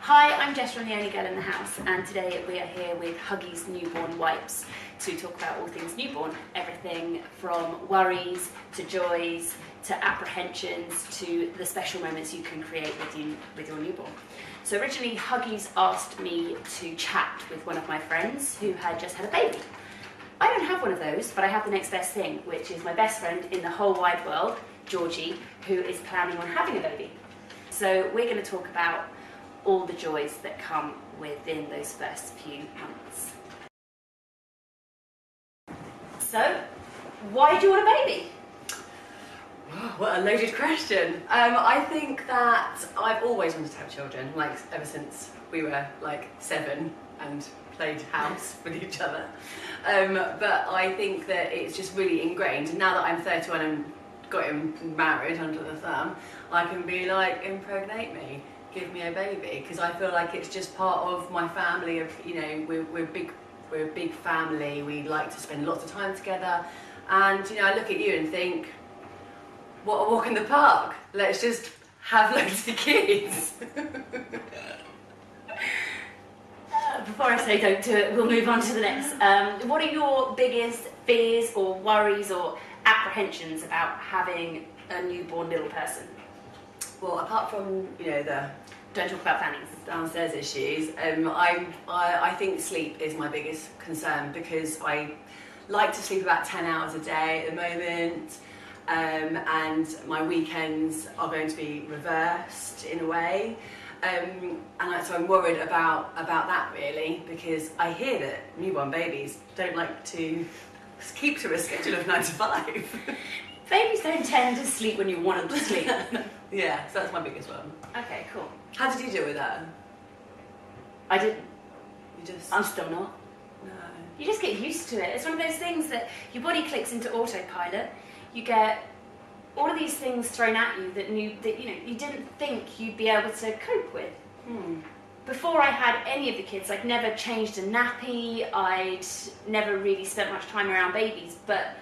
Hi, I'm Jess from The Only Girl in the House, and today we are here with Huggies Newborn Wipes to talk about all things newborn, everything from worries to joys to apprehensions to the special moments you can create with your newborn. So originally Huggies asked me to chat with one of my friends who had just had a baby. I don't have one of those, but I have the next best thing, which is my best friend in the whole wide world, Georgie, who is planning on having a baby. So we're going to talk about all the joys that come within those first few months. So, why do you want a baby? What a loaded question. I think that I've always wanted to have children, like ever since we were like 7 and played house with each other. But I think that it's just really ingrained. And now that I'm 31 and got him married under the thumb, I can be like, impregnate me, give me a baby, because I feel like it's just part of my family. Of, you know, we're a big family. We like to spend lots of time together, and you know, I look at you and think, what a walk in the park. Let's just have loads of kids. Before I say don't do it, we'll move on to the next. What are your biggest fears or worries or apprehensions about having a newborn little person? Well, apart from, you know, the Don't talk about fannies. downstairs issues, I think sleep is my biggest concern, because I like to sleep about 10 hours a day at the moment, and my weekends are going to be reversed in a way, so I'm worried about that really, because I hear that newborn babies don't like to keep to a schedule of 9 to 5. Babies don't tend to sleep when you want them to sleep. Yeah, so that's my biggest one. Okay, cool. How did you deal with that? I didn't. You just... I'm still not. No. You just get used to it. It's one of those things that your body clicks into autopilot. You get all of these things thrown at you that you didn't think you'd be able to cope with. Before I had any of the kids, I'd never changed a nappy. I'd never really spent much time around babies, but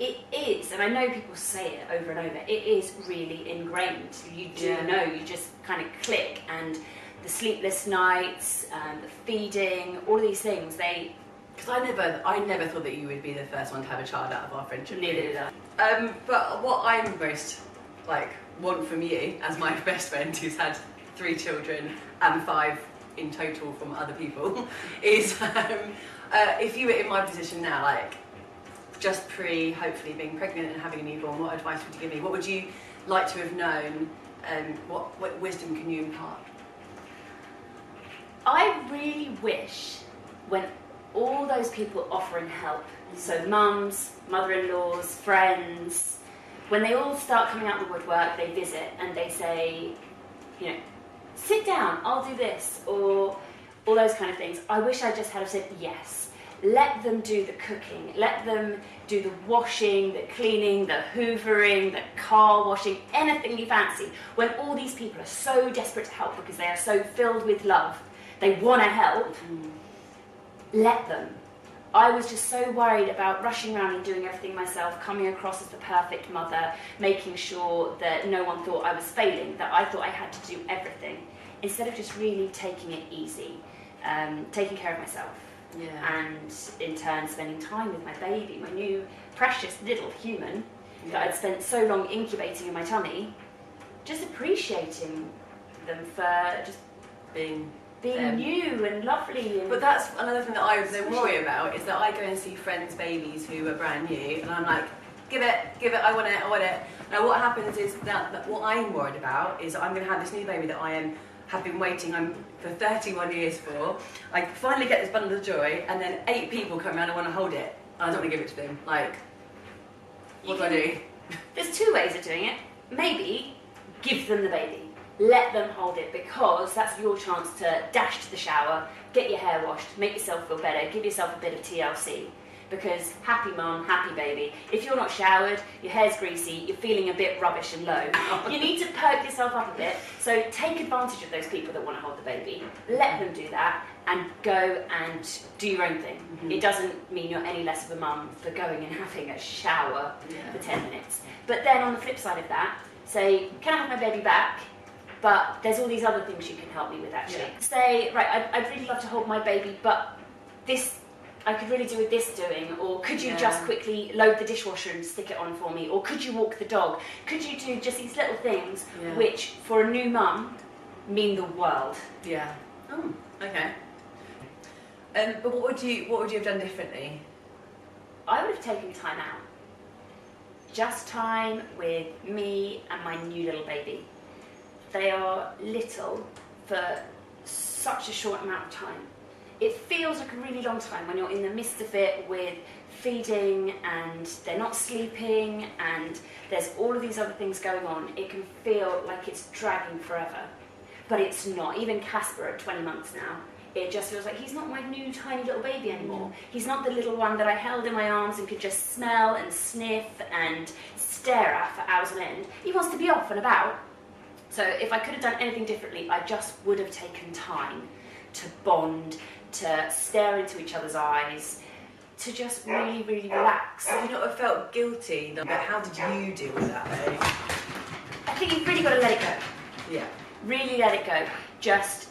it is, and I know people say it over and over, it is really ingrained. You do know, you just kind of click, and the sleepless nights, the feeding, all of these things, Because I never thought that you would be the first one to have a child out of our friendship. Neither did I. But what I most want from you, as my best friend who's had 3 children and 5 in total from other people, is if you were in my position now, just hopefully being pregnant and having a newborn, what advice would you give me? What would you like to have known? What wisdom can you impart? I really wish when all those people offering help, so mums, mother-in-laws, friends, when they all start coming out of the woodwork, they visit and they say, you know, sit down, I'll do this, or all those kind of things. I wish I just had said yes. Let them do the cooking, let them do the washing, the cleaning, the hoovering, the car washing, anything you fancy. When all these people are so desperate to help because they are so filled with love, they want to help, let them. I was just so worried about rushing around and doing everything myself, coming across as the perfect mother, making sure that no one thought I was failing, that I thought I had to do everything, instead of just really taking it easy, taking care of myself. Yeah. And in turn spending time with my baby, my new precious little human that I'd spent so long incubating in my tummy, just appreciating them for just being new and lovely. And but that's another thing that I then worry about, is that I go and see friends' babies who are brand new, and I'm like, give it, I want it. Now what happens is that what I'm worried about is I'm going to have this new baby that have been waiting for 31 years for. I finally get this bundle of joy, and then 8 people come around and want to hold it, and I don't want to give it to them. What do I do? There's 2 ways of doing it. Maybe give them the baby. Let them hold it, because that's your chance to dash to the shower, get your hair washed, make yourself feel better, give yourself a bit of TLC. Because happy mum, happy baby. If you're not showered, your hair's greasy, you're feeling a bit rubbish and low, you need to perk yourself up a bit. So take advantage of those people that want to hold the baby. Let them do that and go and do your own thing. It doesn't mean you're any less of a mum for going and having a shower for 10 minutes. But then on the flip side of that, say, can I have my baby back? but there's all these other things you can help me with actually. Say, right, I'd really love to hold my baby, but this, I could really do with this doing, or could you just quickly load the dishwasher and stick it on for me, or could you walk the dog? Could you do just these little things which, for a new mum, mean the world? Yeah. Oh, okay. But what would you have done differently? I would have taken time out. Just time with me and my new little baby. They are little for such a short amount of time. It feels like a really long time when you're in the midst of it with feeding and they're not sleeping and there's all of these other things going on. It can feel like it's dragging forever, but it's not. Even Casper at 20 months now, it just feels like he's not my new tiny little baby anymore. He's not the little one that I held in my arms and could just smell and sniff and stare at for hours on end. He wants to be off and about. So if I could have done anything differently, I just would have taken time to bond, to stare into each other's eyes, to just really, really relax. Have you not have felt guilty? But how did you deal with that though? I think you've really got to let it go. Yeah. Really let it go. Just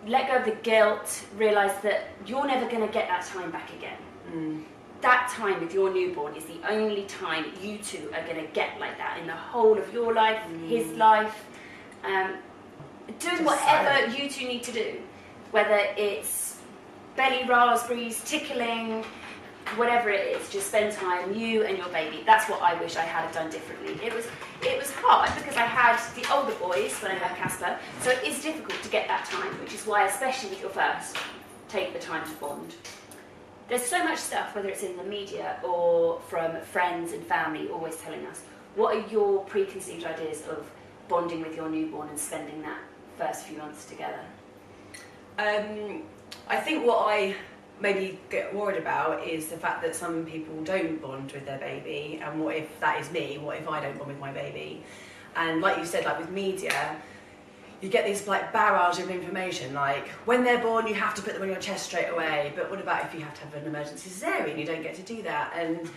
let go of the guilt, realise that you're never going to get that time back again. That time with your newborn is the only time you two are going to get like that in the whole of your life, his life. Doing Just whatever you two need to do, whether it's belly raspberries, tickling, whatever it is, just spend time, you and your baby. That's what I wish I had done differently. It was hard because I had the older boys when I had Casper, so it is difficult to get that time, which is why, especially with your first, take the time to bond. There's so much stuff, whether it's in the media or from friends and family, always telling us, what are your preconceived ideas of bonding with your newborn and spending that first few months together? I think what I maybe get worried about is the fact that some people don't bond with their baby, and what if that is me? What if I don't bond with my baby? And like you said, like with media, you get this like barrage of information, like when they're born you have to put them on your chest straight away, but what about if you have to have an emergency cesarean? You don't get to do that, and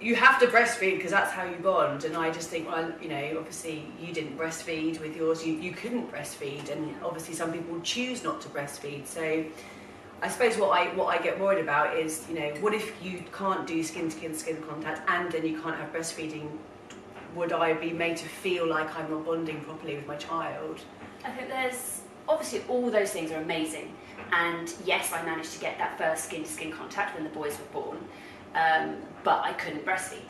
you have to breastfeed because that's how you bond. And I just think, well, you know, obviously you didn't breastfeed with yours, you couldn't breastfeed, and obviously some people choose not to breastfeed. So I suppose what I get worried about is, you know, what if you can't do skin contact and then you can't have breastfeeding? Would I be made to feel like I'm not bonding properly with my child? I think there's, obviously all those things are amazing, and yes, I managed to get that first skin-to-skin contact when the boys were born, but I couldn't breastfeed.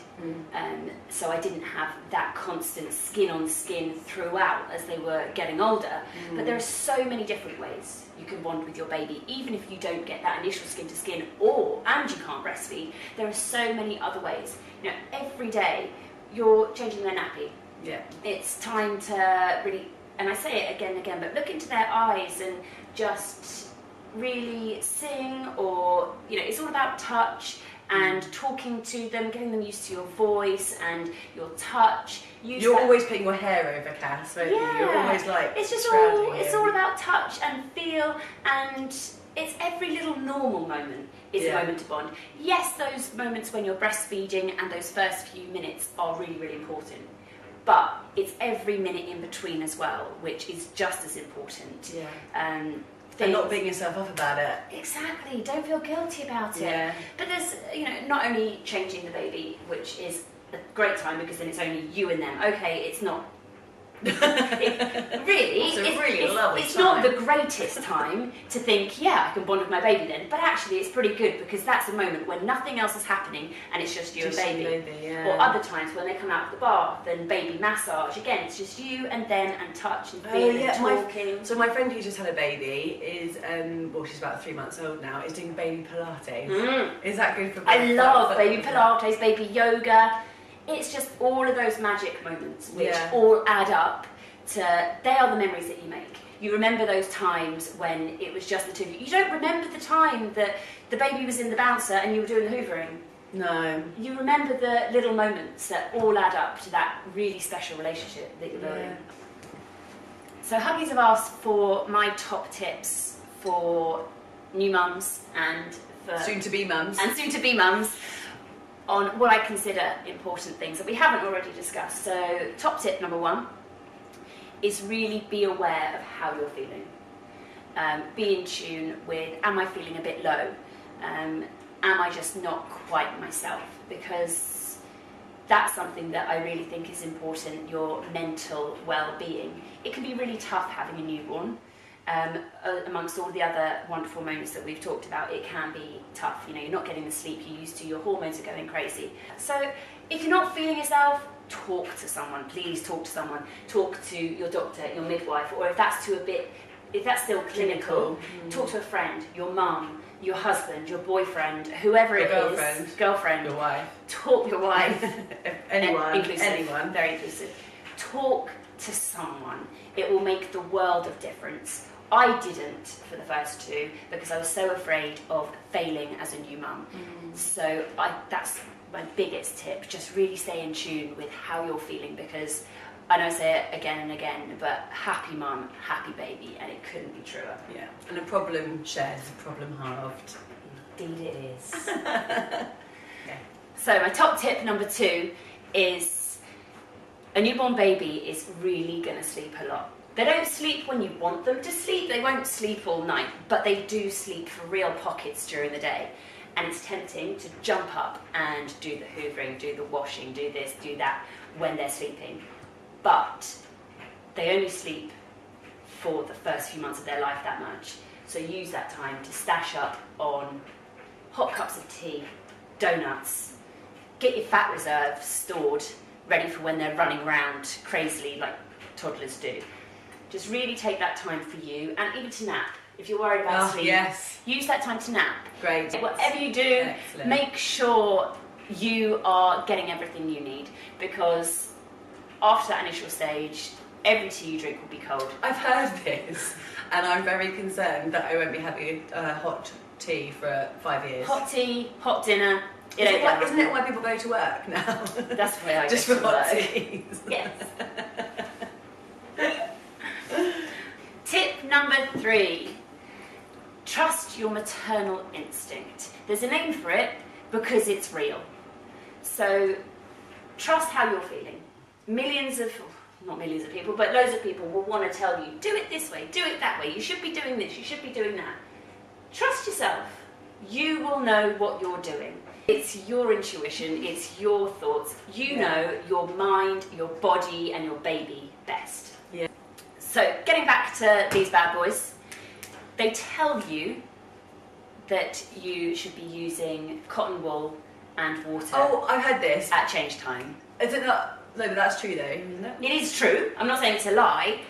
So I didn't have that constant skin-on-skin throughout as they were getting older. But there are so many different ways you can bond with your baby, even if you don't get that initial skin-to-skin and you can't breastfeed. There are so many other ways. You know, every day you're changing their nappy. Yeah. It's time to really, and I say it again and again, but look into their eyes and just really sing, or, you know, it's all about touch and talking to them, getting them used to your voice and your touch. You're always putting your hair over Cass, aren't you? You're always like, it's just all about touch and feel, and it's every little normal moment is a moment to bond. Yes, those moments when you're breastfeeding and those first few minutes are really, really important. But it's every minute in between as well, which is just as important. Yeah. And not beating yourself up about it. Exactly. Don't feel guilty about it. Yeah. But there's, you know, not only changing the baby, which is a great time because then it's only you and them. Okay, it's not. It's not the greatest time to think, yeah, I can bond with my baby then, but actually it's pretty good because that's a moment when nothing else is happening and it's just you and baby. Or other times when they come out of the bath and baby massage, again it's just you and them and touch and feel and talking. So my friend who just had a baby is, well, she's about 3 months old now, is doing baby Pilates. Is that good for both? I love baby Pilates, baby yoga. It's just all of those magic moments which all add up to, they are the memories that you make. You remember those times when it was just the two of you. You don't remember the time that the baby was in the bouncer and you were doing the hoovering. No. You remember the little moments that all add up to that really special relationship that you're building. So Huggies have asked for my top tips for new mums and for soon-to-be mums. And soon-to-be mums on what I consider important things that we haven't already discussed. So top tip number 1 is really be aware of how you're feeling. Be in tune with, am I feeling a bit low? Am I just not quite myself? Because that's something that I really think is important, your mental well-being. It can be really tough having a newborn. Amongst all the other wonderful moments that we've talked about, it can be tough. You know, you're not getting the sleep you're used to, your hormones are going crazy. So if you're not feeling yourself, talk to someone, please talk to someone. Talk to your doctor, your midwife, or if that's still clinical, talk to a friend, your mum, your husband, your boyfriend, whoever it is, girlfriend, your wife. Talk your wife, anyone, inclusive, very inclusive. Talk to someone. It will make the world of difference. I didn't for the first two because I was so afraid of failing as a new mum. So that's my biggest tip. Just really stay in tune with how you're feeling, because I know I say it again and again, but happy mum, happy baby, and it couldn't be truer. Yeah, and a problem shared is a problem halved. Indeed it is. Okay. So my top tip number 2 is a newborn baby is really going to sleep a lot. They don't sleep when you want them to sleep, they won't sleep all night, but they do sleep for real pockets during the day. And it's tempting to jump up and do the hoovering, do the washing, do this, do that when they're sleeping. But they only sleep for the first few months of their life that much. So use that time to stash up on hot cups of tea, donuts, get your fat reserve stored, ready for when they're running around crazily like toddlers do. Just really take that time for you, and even to nap. If you're worried about sleep, yes. Use that time to nap. Great. Whatever you do, excellent. Make sure you are getting everything you need, because after that initial stage, every tea you drink will be cold. I've heard this, and I'm very concerned that I won't be having hot tea for 5 years. Hot tea, hot dinner. Isn't it why people go to work now? That's why I just go for to hot work. teas. Yes. Tip number 3. Trust your maternal instinct. There's a name for it because it's real. So trust how you're feeling. Not millions of people, but loads of people will want to tell you, do it this way, do it that way, you should be doing this, you should be doing that. Trust yourself. You will know what you're doing. It's your intuition, it's your thoughts. You know your mind, your body, and your baby best. Yeah. So getting back to these bad boys, they tell you that you should be using cotton wool and water. Oh, I've heard this. At change time. Is it not? No, but that's true though, isn't it? It is true, I'm not saying it's a lie,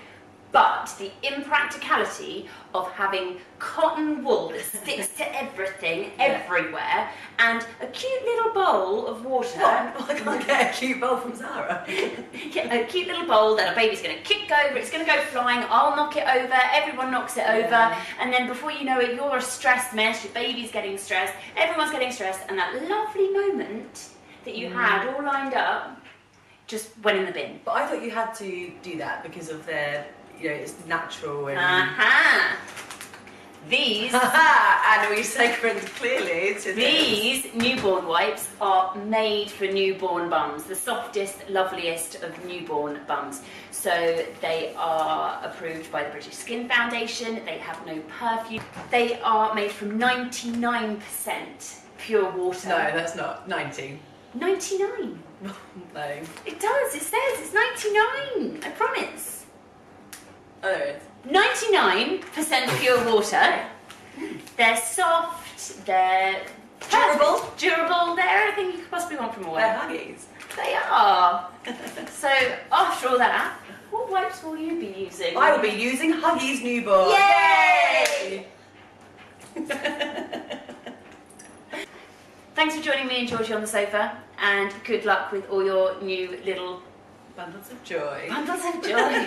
but the impracticality of having cotton wool that sticks to everything, everywhere, and a cute little bowl of water. What? I can't get a cute bowl from Zara. A cute little bowl that a baby's going to kick over, it's going to go flying, I'll knock it over, everyone knocks it over, and then before you know it, you're a stressed mess, your baby's getting stressed, everyone's getting stressed, and that lovely moment that you had all lined up just went in the bin. But I thought you had to do that because of their, it's natural and... Aha! These... and we segment clearly to These newborn wipes are made for newborn bums, the softest, loveliest of newborn bums. So they are approved by the British Skin Foundation, they have no perfume. They are made from 99% pure water. No, that's not. 90. 99? No. It does, it says it's 99, I promise. Oh, there it is. 99% pure water. They're soft, they're durable, they're everything you could possibly want from a They're wipe. Huggies. They are. So after all that, what wipes will you be using? I will be using Huggies Newborn. Yay! Thanks for joining me and Georgie on the sofa, and good luck with all your new little Bundles of joy. bundles of joy.